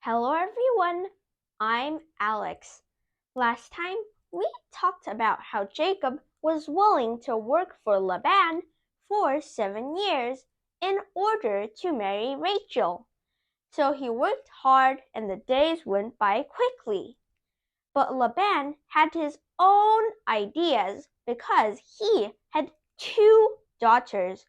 Hello everyone, I'm Alex. Last time we talked about how Jacob was willing to work for Laban for 7 years in order to marry Rachel. So he worked hard and the days went by quickly. But Laban had his own ideas because he had two daughters.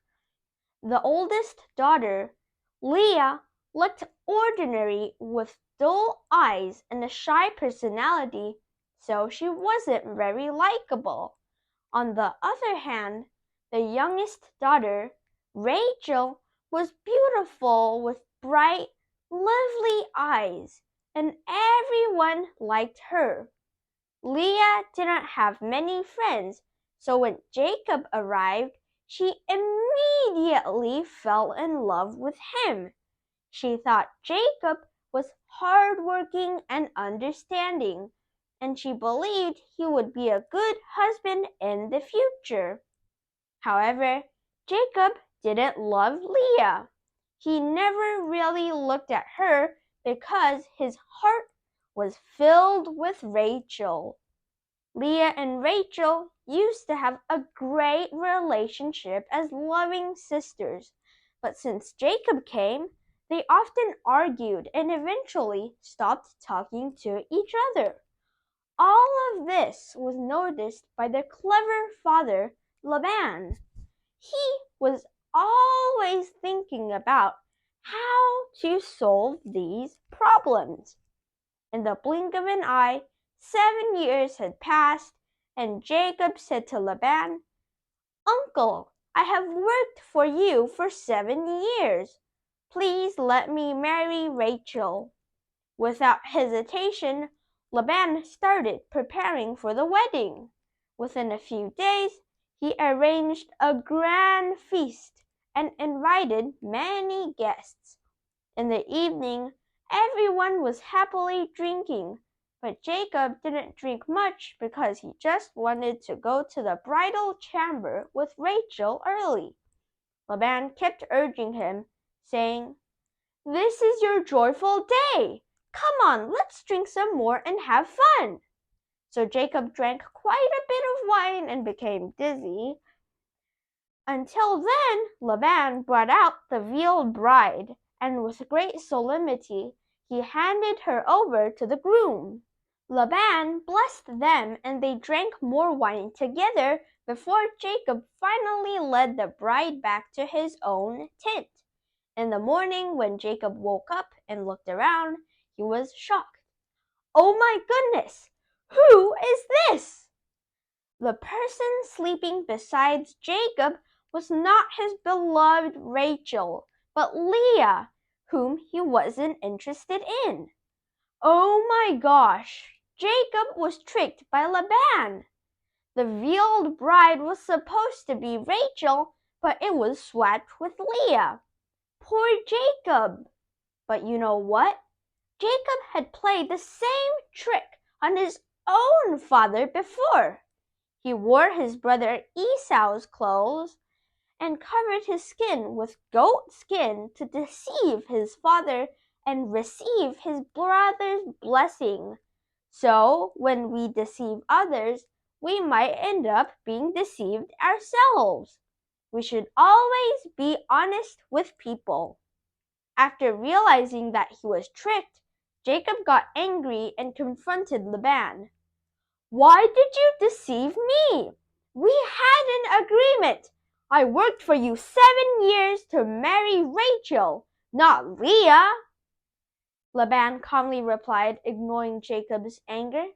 The oldest daughter, Leah, looked ordinary with dull eyes and a shy personality, so she wasn't very likable. On the other hand, the youngest daughter, Rachel, was beautiful with bright, lovely eyes, and everyone liked her. Leah didn't have many friends, so when Jacob arrived, she immediately fell in love with him. She thought Jacob was hardworking and understanding, and she believed he would be a good husband in the future. However, Jacob didn't love Leah. He never really looked at her because his heart was filled with Rachel. Leah and Rachel used to have a great relationship as loving sisters, but since Jacob came, they often argued and eventually stopped talking to each other. All of this was noticed by their clever father, Laban. He was always thinking about how to solve these problems. In the blink of an eye, 7 years had passed, and Jacob said to Laban, "Uncle, I have worked for you for 7 years. Please let me marry Rachel." Without hesitation, Laban started preparing for the wedding. Within a few days, he arranged a grand feast and invited many guests. In the evening, everyone was happily drinking, but Jacob didn't drink much because he just wanted to go to the bridal chamber with Rachel early. Laban kept urging him, saying, "This is your joyful day. Come on, let's drink some more and have fun." So Jacob drank quite a bit of wine and became dizzy. Until then, Laban brought out the veiled bride, and with great solemnity he handed her over to the groom. Laban blessed them, and they drank more wine together before Jacob finally led the bride back to his own tent. In the morning, when Jacob woke up and looked around, he was shocked. "Oh my goodness! Who is this?" The person sleeping beside Jacob was not his beloved Rachel, but Leah, whom he wasn't interested in. Oh my gosh! Jacob was tricked by Laban. The veiled bride was supposed to be Rachel, but it was swapped with Leah. Poor Jacob! But you know what? Jacob had played the same trick on his own father before. He wore his brother Esau's clothes and covered his skin with goat skin to deceive his father and receive his brother's blessing. So, when we deceive others, we might end up being deceived ourselves. We should always be honest with people. After realizing that he was tricked, Jacob got angry and confronted Laban. "Why did you deceive me? We had an agreement. I worked for you 7 years to marry Rachel, not Leah." Laban calmly replied, ignoring Jacob's anger.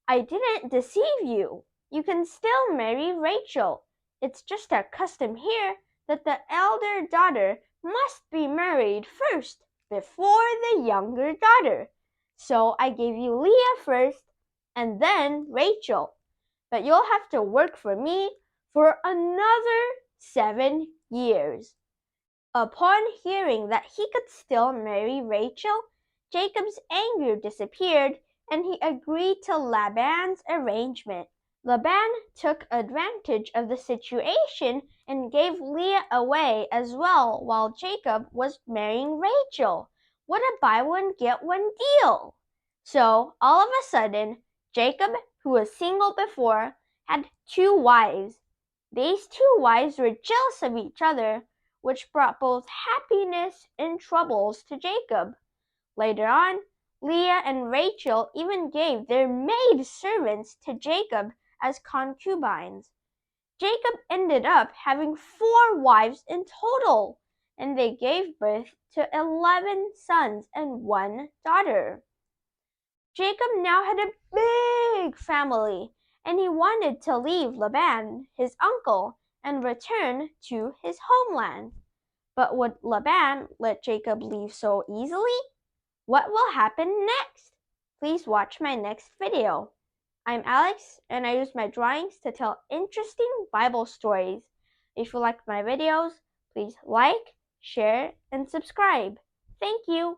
"I didn't deceive you. You can still marry Rachel. It's just a custom here that the elder daughter must be married first before the younger daughter. So I gave you Leah first and then Rachel. But you'll have to work for me for another 7 years." Upon hearing that he could still marry Rachel, Jacob's anger disappeared and he agreed to Laban's arrangement. Laban took advantage of the situation and gave Leah away as well while Jacob was marrying Rachel. What a buy one get one deal! So, all of a sudden, Jacob, who was single before, had 2 wives. These 2 wives were jealous of each other, which brought both happiness and troubles to Jacob. Later on, Leah and Rachel even gave their maid servants to Jacob as concubines. Jacob ended up having 4 wives in total, and they gave birth to 11 sons and 1 daughter. Jacob now had a big family, and he wanted to leave Laban, his uncle, and return to his homeland. But would Laban let Jacob leave so easily? What will happen next? Please watch my next video. I'm Alex, and I use my drawings to tell interesting Bible stories. If you like my videos, please like, share, and subscribe. Thank you.